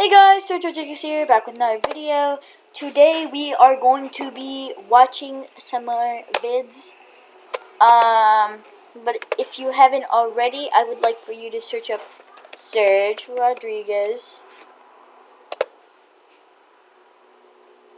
Hey guys, Serg here, back with another video. Today we are going to be watching similar vids. But if you haven't already, I would like for you to search up Serg Rodriguez.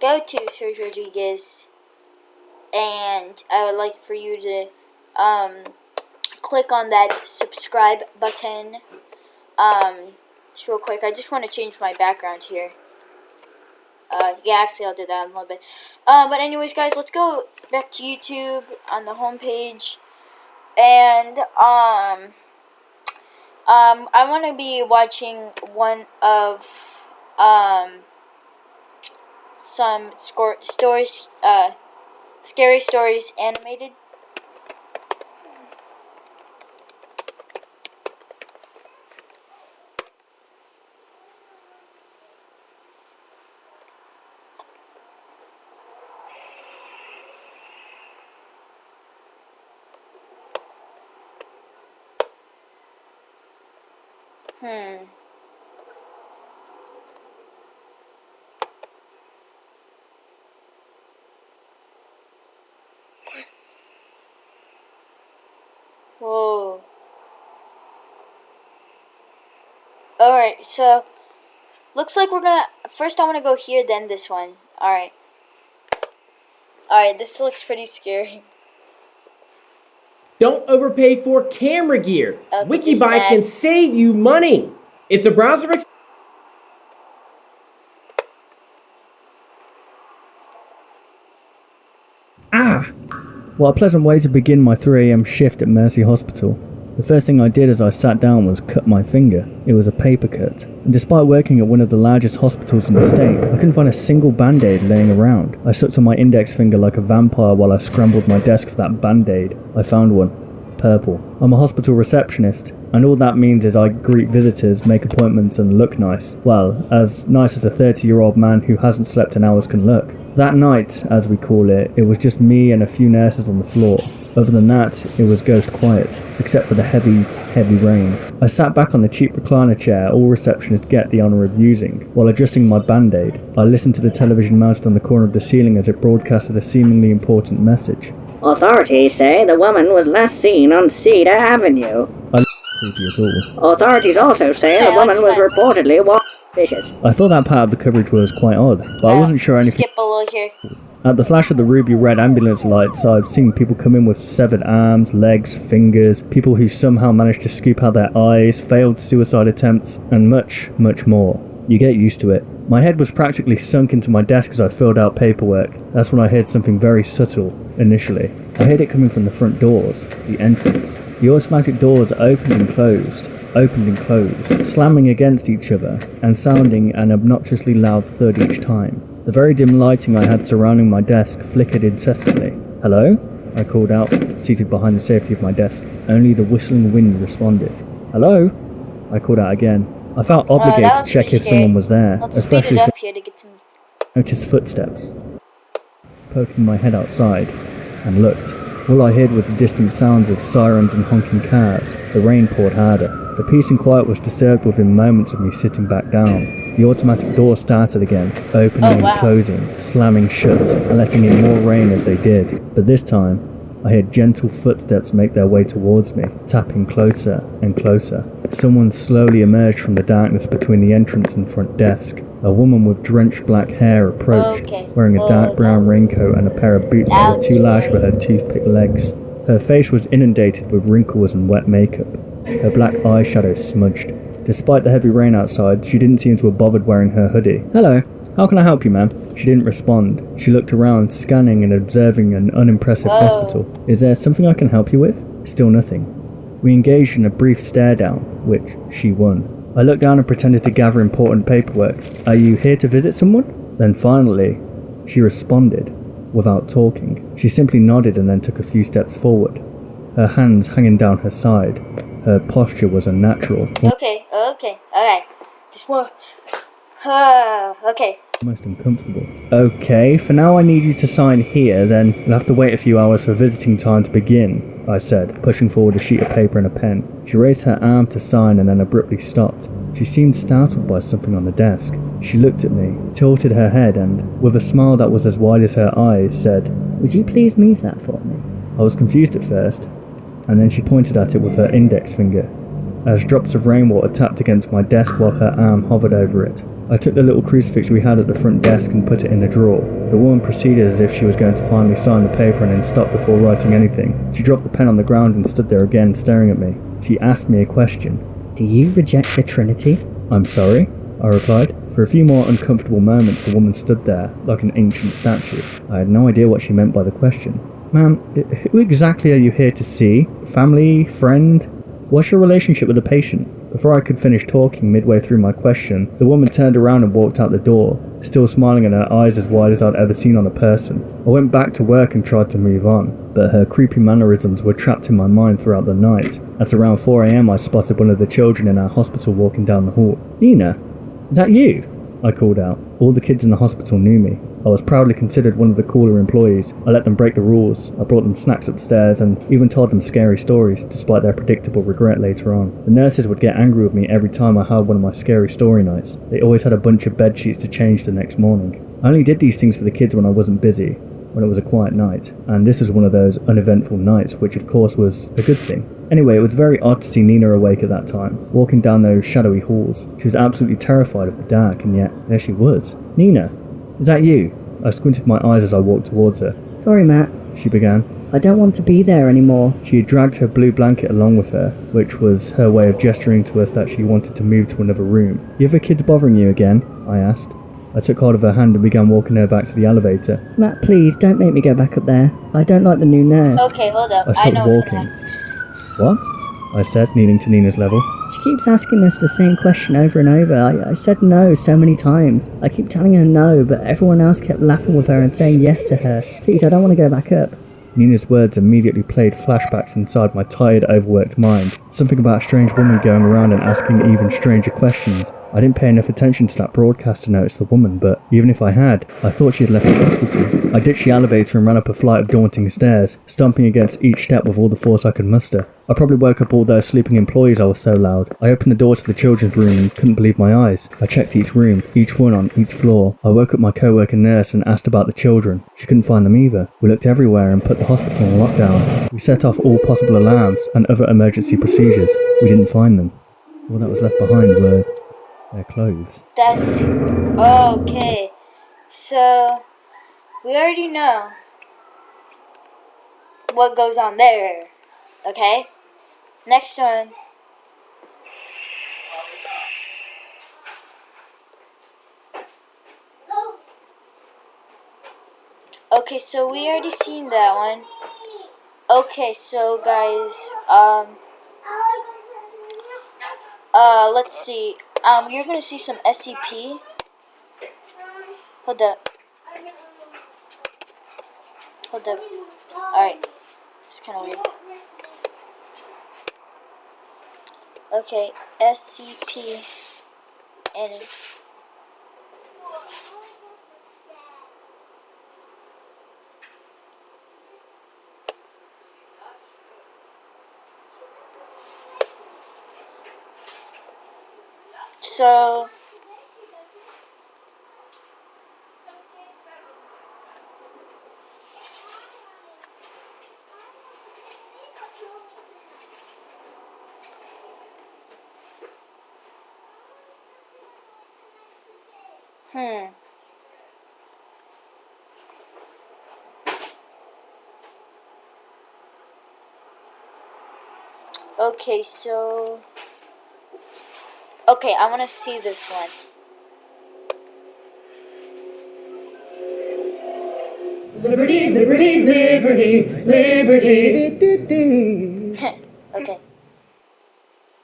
Go to Serg Rodriguez, and I would like for you to click on that subscribe button. Just real quick, I just want to change my background here. Yeah, actually I'll do that in a little bit. But anyways, guys, let's go back to YouTube on the home page. And, I want to be watching one of, some stories, scary stories animated. Whoa. Alright, so looks like we're gonna first I wanna go here, then this one. Alright. Alright, this looks pretty scary. Don't overpay for camera gear. Okay, Wikibuy can save you money. It's a browser. What a pleasant way to begin my 3 AM shift at Mercy Hospital. The first thing I did as I sat down was cut my finger. It was a paper cut. And despite working at one of the largest hospitals in the state, I couldn't find a single band-aid laying around. I sucked on my index finger like a vampire while I scrambled my desk for that band-aid. I found one. Purple. I'm a hospital receptionist, and all that means is I greet visitors, make appointments, and look nice. Well, as nice as a 30-year-old man who hasn't slept in hours can look. That night, as we call it, it was just me and a few nurses on the floor. Other than that, it was ghost quiet, except for the heavy rain. I sat back on the cheap recliner chair all receptionists get the honour of using. While adjusting my band-aid, I listened to the television mounted on the corner of the ceiling as it broadcasted a seemingly important message. Authorities say the woman was last seen on Cedar Avenue. Creepy at all. Authorities also say the woman was reportedly vicious. I thought that part of the coverage was quite odd, but I wasn't sure anything. Skip below here. At the flash of the ruby red ambulance lights, I'd seen people come in with severed arms, legs, fingers, people who somehow managed to scoop out their eyes, failed suicide attempts, and much, much more. You get used to it. My head was practically sunk into my desk as I filled out paperwork. That's when I heard something very subtle, initially. I heard it coming from the front doors, the entrance. The automatic doors opened and closed, slamming against each other, and sounding an obnoxiously loud thud each time. The very dim lighting I had surrounding my desk flickered incessantly. Hello? I called out, seated behind the safety of my desk. Only the whistling wind responded. Hello? I called out again. I felt obligated to check if someone was there, especially since I noticed footsteps. Poking my head outside, and looked. All I heard was the distant sounds of sirens and honking cars. The rain poured harder. The peace and quiet was disturbed within moments of me sitting back down. The automatic door started again, opening and closing, slamming shut, and letting in more rain as they did. But this time, I heard gentle footsteps make their way towards me, tapping closer and closer. Someone slowly emerged from the darkness between the entrance and front desk. A woman with drenched black hair approached, wearing a dark brown raincoat and a pair of boots that were too large for her toothpick legs. Her face was inundated with wrinkles and wet makeup. Her black eyeshadow smudged. Despite the heavy rain outside, she didn't seem to have bothered wearing her hoodie. "Hello, how can I help you, ma'am?" She didn't respond. She looked around, scanning and observing an unimpressive hospital. "Is there something I can help you with?" Still nothing. We engaged in a brief stare down, which she won. I looked down and pretended to gather important paperwork. "Are you here to visit someone?" Then finally, she responded, without talking. She simply nodded and then took a few steps forward, her hands hanging down her side. Her posture was unnatural. Okay, alright. Just one. Okay. Most uncomfortable. "Okay, for now I need you to sign here, then you'll have to wait a few hours for visiting time to begin," I said, pushing forward a sheet of paper and a pen. She raised her arm to sign and then abruptly stopped. She seemed startled by something on the desk. She looked at me, tilted her head and, with a smile that was as wide as her eyes, said, "Would you please move that for me?" I was confused at first, and then she pointed at it with her index finger, as drops of rainwater tapped against my desk while her arm hovered over it. I took the little crucifix we had at the front desk and put it in a drawer. The woman proceeded as if she was going to finally sign the paper and then stop before writing anything. She dropped the pen on the ground and stood there again, staring at me. She asked me a question. "Do you reject the Trinity?" "I'm sorry," I replied. For a few more uncomfortable moments, the woman stood there, like an ancient statue. I had no idea what she meant by the question. "Ma'am, who exactly are you here to see? Family? Friend? What's your relationship with the patient?" Before I could finish talking midway through my question, the woman turned around and walked out the door, still smiling and her eyes as wide as I'd ever seen on a person. I went back to work and tried to move on, but her creepy mannerisms were trapped in my mind throughout the night. At around 4 AM I spotted one of the children in our hospital walking down the hall. "Nina, is that you?" I called out. All the kids in the hospital knew me. I was proudly considered one of the cooler employees. I let them break the rules. I brought them snacks upstairs and even told them scary stories, despite their predictable regret later on. The nurses would get angry with me every time I had one of my scary story nights. They always had a bunch of bed sheets to change the next morning. I only did these things for the kids when I wasn't busy, when it was a quiet night, and this was one of those uneventful nights, which of course was a good thing. Anyway, it was very odd to see Nina awake at that time, walking down those shadowy halls. She was absolutely terrified of the dark, and yet there she was. "Nina, is that you?" I squinted my eyes as I walked towards her. "Sorry, Matt. She began. I don't want to be there anymore." She had dragged her blue blanket along with her, which was her way of gesturing to us that she wanted to move to another room. "You have kids bothering you again?" I asked. I took hold of her hand and began walking her back to the elevator. "Matt, please, don't make me go back up there. I don't like the new nurse." Okay, hold up. I stopped know what's walking. gonna happen. "What?" I said, kneeling to Nina's level. She keeps asking us the same question over and over. I said no so many times. I keep telling her no, but everyone else kept laughing with her and saying yes to her. "Please, I don't want to go back up." Nina's words immediately played flashbacks inside my tired, overworked mind. Something about a strange woman going around and asking even stranger questions. I didn't pay enough attention to that broadcast to notice the woman, but even if I had, I thought she had left the hospital. I ditched the elevator and ran up a flight of daunting stairs, stomping against each step with all the force I could muster. I probably woke up all those sleeping employees, I was so loud. I opened the door to the children's room and couldn't believe my eyes. I checked each room, each one on each floor. I woke up my co-worker nurse and asked about the children. She couldn't find them either. We looked everywhere and put the hospital on lockdown. We set off all possible alarms and other emergency procedures. We didn't find them. All that was left behind were their clothes. That's okay. So we already know what goes on there. Okay? Next one. Okay, so we already seen that one. Okay, so guys, let's see. You're gonna see some SCP. Hold up. Alright. It's kinda weird. Okay, SCP and so okay, so okay, I want to see this one. Liberty, liberty, liberty, liberty. Okay.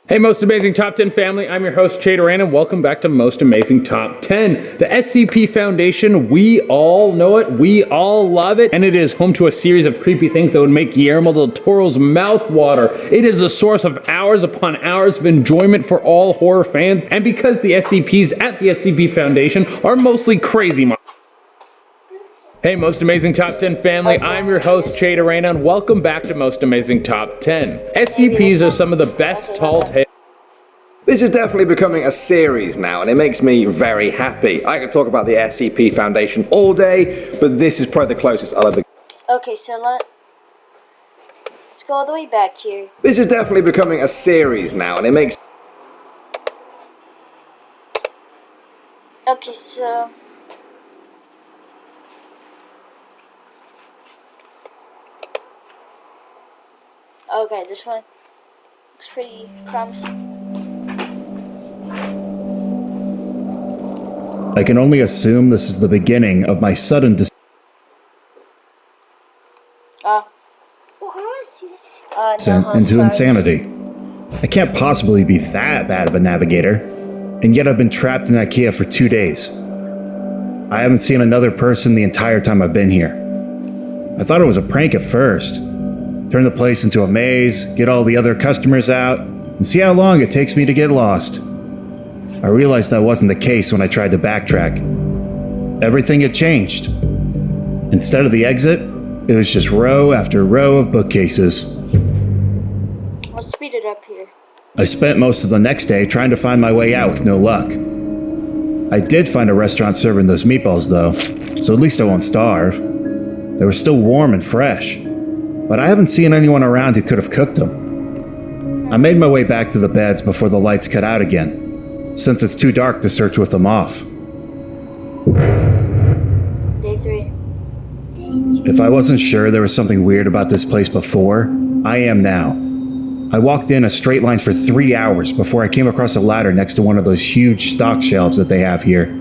Hey, Most Amazing Top 10 family, I'm your host, Jay Duran, and welcome back to Most Amazing Top 10. The SCP Foundation, we all know it, we all love it, and it is home to a series of creepy things that would make Guillermo del Toro's mouth water. It is a source of hours upon hours of enjoyment for all horror fans, and because the SCPs at the SCP Foundation are mostly crazy Hey, Most Amazing Top 10 family, I'm your host, Jay Duran, and welcome back to Most Amazing Top 10. SCPs are some of the best tall tales. This is definitely becoming a series now, and it makes me very happy. I could talk about the SCP Foundation all day, but this is probably the closest I'll ever. Okay, so let's go all the way back here. This is definitely becoming a series now, and it makes. Okay, so okay, this one looks pretty promising. I can only assume this is the beginning of my sudden descent No, into sorry. insanity. I can't possibly be that bad of a navigator, and yet I've been trapped in IKEA for 2 days. I haven't seen another person the entire time I've been here. I thought it was a prank at first. Turn the place into a maze, get all the other customers out, and see how long it takes me to get lost. I realized that wasn't the case when I tried to backtrack. Everything had changed. Instead of the exit, it was just row after row of bookcases. I'll speed it up here. I spent most of the next day trying to find my way out with no luck. I did find a restaurant serving those meatballs though, so at least I won't starve. They were still warm and fresh, but I haven't seen anyone around who could have cooked them. I made my way back to the beds before the lights cut out again, since it's too dark to search with them off. Day 3. If I wasn't sure there was something weird about this place before, I am now. I walked in a straight line for 3 hours before I came across a ladder next to one of those huge stock shelves that they have here.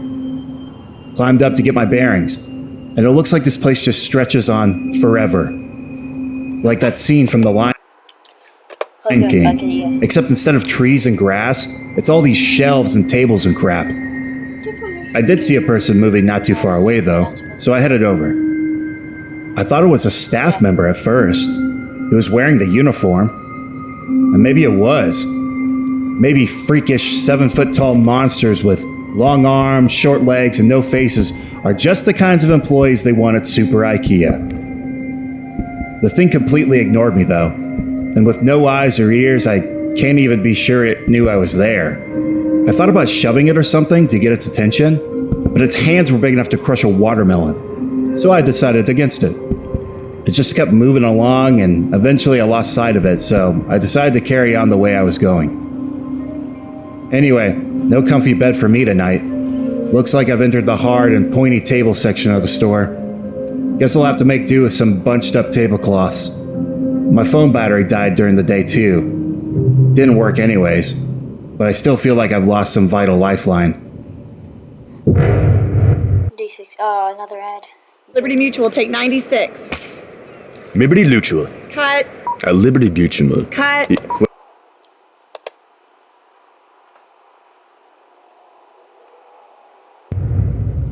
Climbed up to get my bearings, and it looks like this place just stretches on forever. Like that scene from The Lion King. Except instead of trees and grass, it's all these shelves and tables and crap. I did see a person moving not too far away though, so I headed over. I thought it was a staff member at first. He was wearing the uniform. And maybe it was. Maybe freakish 7-foot-tall monsters with long arms, short legs, and no faces are just the kinds of employees they want at Super IKEA. The thing completely ignored me though, and with no eyes or ears, I can't even be sure it knew I was there. I thought about shoving it or something to get its attention, but its hands were big enough to crush a watermelon, so I decided against it. It just kept moving along, and eventually I lost sight of it, so I decided to carry on the way I was going. Anyway, no comfy bed for me tonight. Looks like I've entered the hard and pointy table section of the store. Guess I'll have to make do with some bunched up tablecloths. My phone battery died during the day too. Didn't work anyways, but I still feel like I've lost some vital lifeline. Day 6. Oh, another ad. Liberty Mutual, take 96. Liberty Mutual. Cut. A Liberty Mutual. Cut.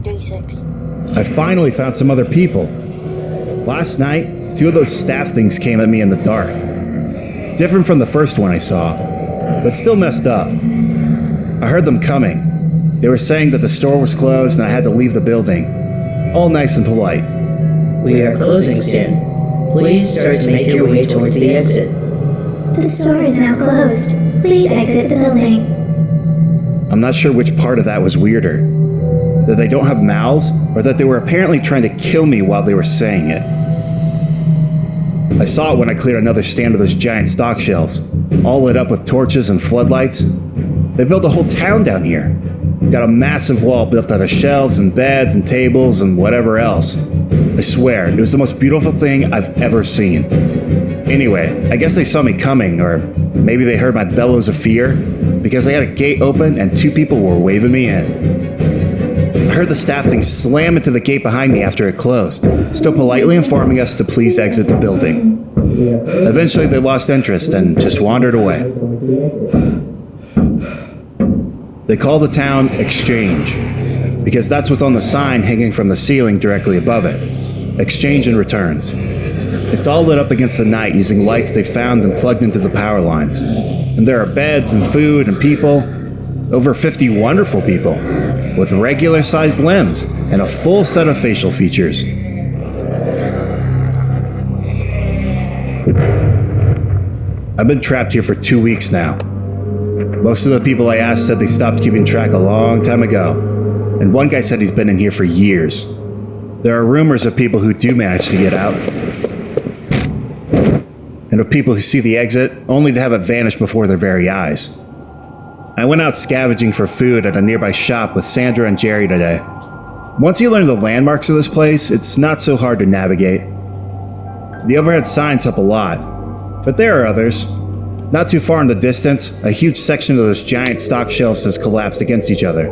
Day 6. I finally found some other people. Last night, 2 of those staff things came at me in the dark. Different from the first one I saw, but still messed up. I heard them coming. They were saying that the store was closed and I had to leave the building. All nice and polite. We are closing soon. Please start to make your way towards the exit. The store is now closed. Please exit the building. I'm not sure which part of that was weirder. That they don't have mouths, or that they were apparently trying to kill me while they were saying it. I saw it when I cleared another stand of those giant stock shelves, all lit up with torches and floodlights. They built a whole town down here. Got a massive wall built out of shelves and beds and tables and whatever else. I swear, it was the most beautiful thing I've ever seen. Anyway, I guess they saw me coming, or maybe they heard my bellows of fear, because they had a gate open and 2 people were waving me in. I heard the staff thing slam into the gate behind me after it closed, still politely informing us to please exit the building. Eventually they lost interest and just wandered away. They call the town Exchange, because that's what's on the sign hanging from the ceiling directly above it. Exchange and returns. It's all lit up against the night using lights they found and plugged into the power lines. And there are beds and food and people. Over 50 wonderful people, with regular-sized limbs and a full set of facial features. I've been trapped here for 2 weeks now. Most of the people I asked said they stopped keeping track a long time ago, and one guy said he's been in here for years. There are rumors of people who do manage to get out, and of people who see the exit only to have it vanish before their very eyes. I went out scavenging for food at a nearby shop with Sandra and Jerry today. Once you learn the landmarks of this place, it's not so hard to navigate. The overhead signs help a lot, but there are others. Not too far in the distance, a huge section of those giant stock shelves has collapsed against each other.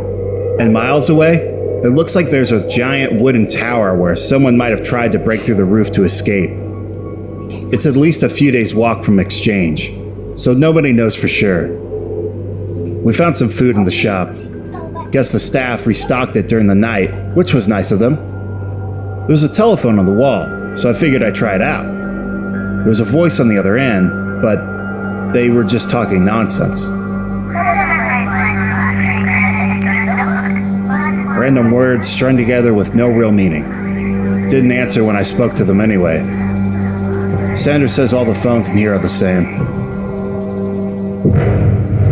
And miles away, it looks like there's a giant wooden tower where someone might have tried to break through the roof to escape. It's at least a few days' walk from Exchange, so nobody knows for sure. We found some food in the shop. Guess the staff restocked it during the night, which was nice of them. There was a telephone on the wall, so I figured I'd try it out. There was a voice on the other end, but they were just talking nonsense. Random words strung together with no real meaning. Didn't answer when I spoke to them anyway. Sandra says all the phones in here are the same.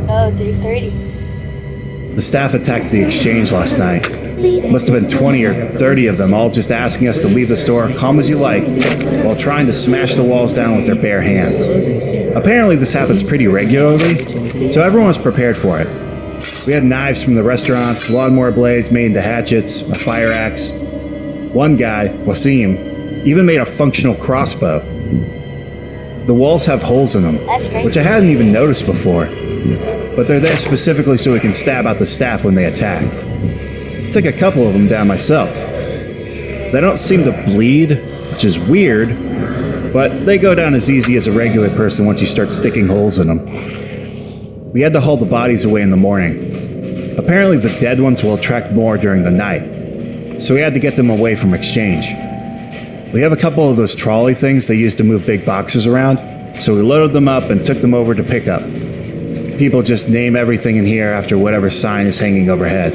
Oh, 3:30. The staff attacked the Exchange last night. Must have been 20 or 30 of them, all just asking us to leave the store, calm as you like, while trying to smash the walls down with their bare hands. Apparently this happens pretty regularly, so everyone was prepared for it. We had knives from the restaurants, lawnmower blades made into hatchets, a fire axe. One guy, Wasim, even made a functional crossbow. The walls have holes in them, which I hadn't even noticed before, but they're there specifically so we can stab out the staff when they attack. Took a couple of them down myself. They don't seem to bleed, which is weird, but they go down as easy as a regular person once you start sticking holes in them. We had to haul the bodies away in the morning. Apparently the dead ones will attract more during the night, so we had to get them away from Exchange. We have a couple of those trolley things they use to move big boxes around, so we loaded them up and took them over to pick up. People just name everything in here after whatever sign is hanging overhead.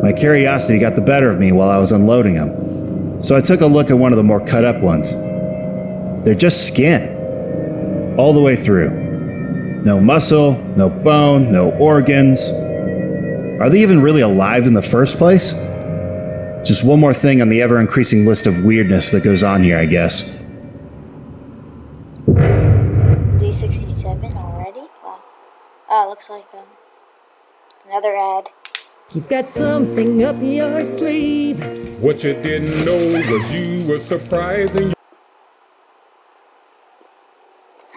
My curiosity got the better of me while I was unloading them, so I took a look at one of the more cut up ones. They're just skin, all the way through. No muscle, no bone, no organs. Are they even really alive in the first place? Just one more thing on the ever-increasing list of weirdness that goes on here, I guess. D67 already? Wow. Oh, looks like another ad. You've got something up your sleeve. What you didn't know was you were surprising.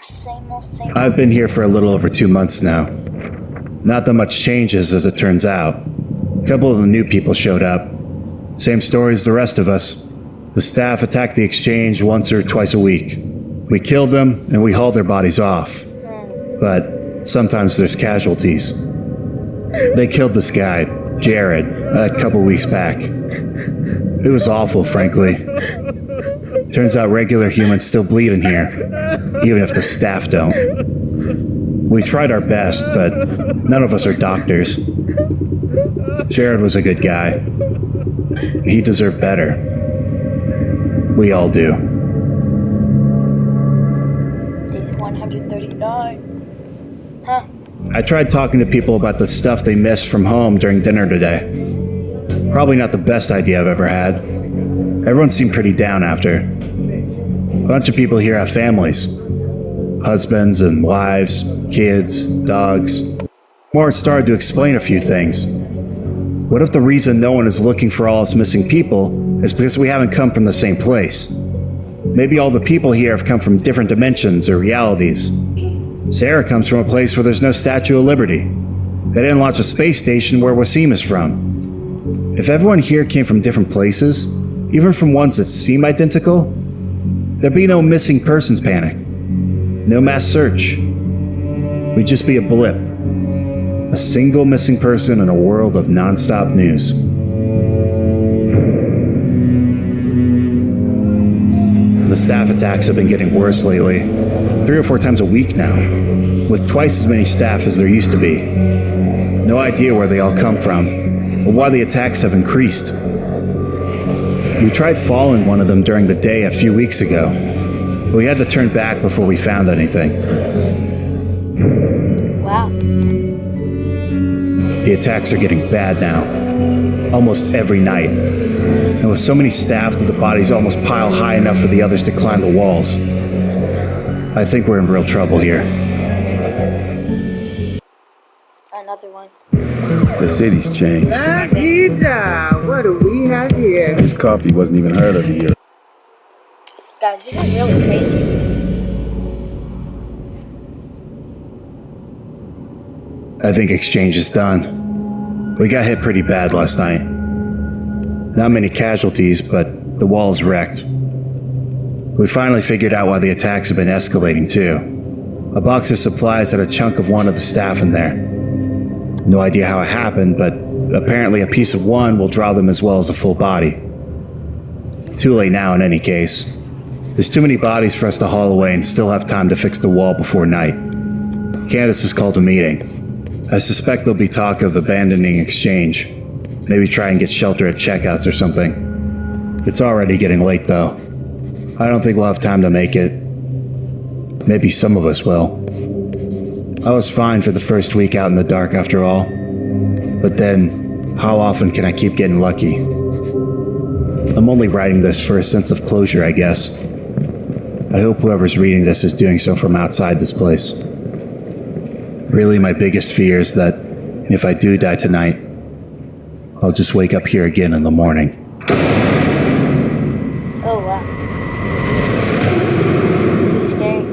Same old, same old. I've been here for a little over 2 months now. Not that much changes, as it turns out. A couple of the new people showed up. Same story as the rest of us. The staff attack the Exchange once or twice a week. We kill them, and we haul their bodies off. But sometimes there's casualties. They killed this guy, Jared, a couple weeks back. It was awful, frankly. Turns out regular humans still bleed in here, even if the staff don't. We tried our best, but none of us are doctors. Jared was a good guy. He deserved better. We all do. Day 139. Huh. I tried talking to people about the stuff they missed from home during dinner today. Probably not the best idea I've ever had. Everyone seemed pretty down after. A bunch of people here have families. Husbands and wives, kids, dogs. Moritz started to explain a few things. What if the reason no one is looking for all us missing people is because we haven't come from the same place? Maybe all the people here have come from different dimensions or realities. Sarah comes from a place where there's no Statue of Liberty. They didn't launch a space station where Wasim is from. If everyone here came from different places, even from ones that seem identical, there'd be no missing persons panic. No mass search. We'd just be a blip. A single missing person in a world of non-stop news. The staff attacks have been getting worse lately. 3 or 4 times a week now, with twice as many staff as there used to be. No idea where they all come from, or why the attacks have increased. We tried following one of them during the day a few weeks ago, but we had to turn back before we found anything. Wow. The attacks are getting bad now. Almost every night. And with so many staff that the bodies almost pile high enough for the others to climb the walls. I think we're in real trouble here. Another one. The city's changed. La-dee-da. What do we have here? This coffee wasn't even heard of here. Guys, this is really crazy. I think exchange is done. We got hit pretty bad last night. Not many casualties, but the wall's wrecked. We finally figured out why the attacks have been escalating too. A box of supplies had a chunk of one of the staff in there. No idea how it happened, but apparently a piece of one will draw them as well as a full body. Too late now in any case. There's too many bodies for us to haul away and still have time to fix the wall before night. Candace has called a meeting. I suspect there'll be talk of abandoning exchange. Maybe try and get shelter at checkouts or something. It's already getting late though. I don't think we'll have time to make it. Maybe some of us will. I was fine for the first week out in the dark after all. But then, how often can I keep getting lucky? I'm only writing this for a sense of closure, I guess. I hope whoever's reading this is doing so from outside this place. Really, my biggest fear is that if I do die tonight, I'll just wake up here again in the morning. Oh, wow. Pretty scary.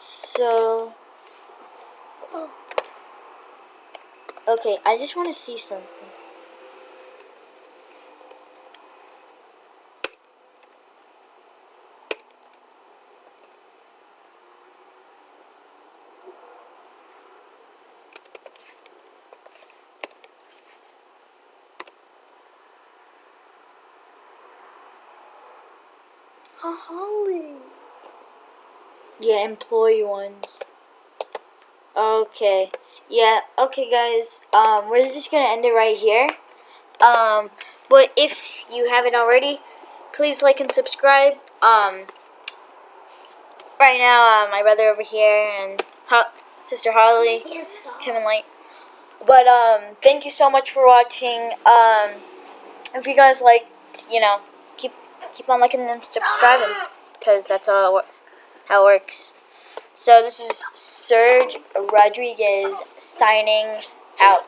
So... Okay, I just want to see something. Holly. Yeah, employee ones. Okay. Yeah, okay guys. We're just gonna end it right here. But if you haven't already, please like and subscribe. Right now, my brother over here and Sister Holly, Kevin Light. But thank you so much for watching. If you guys liked, keep on liking and subscribing, because that's how it works. So this is Serg Rodriguez signing out.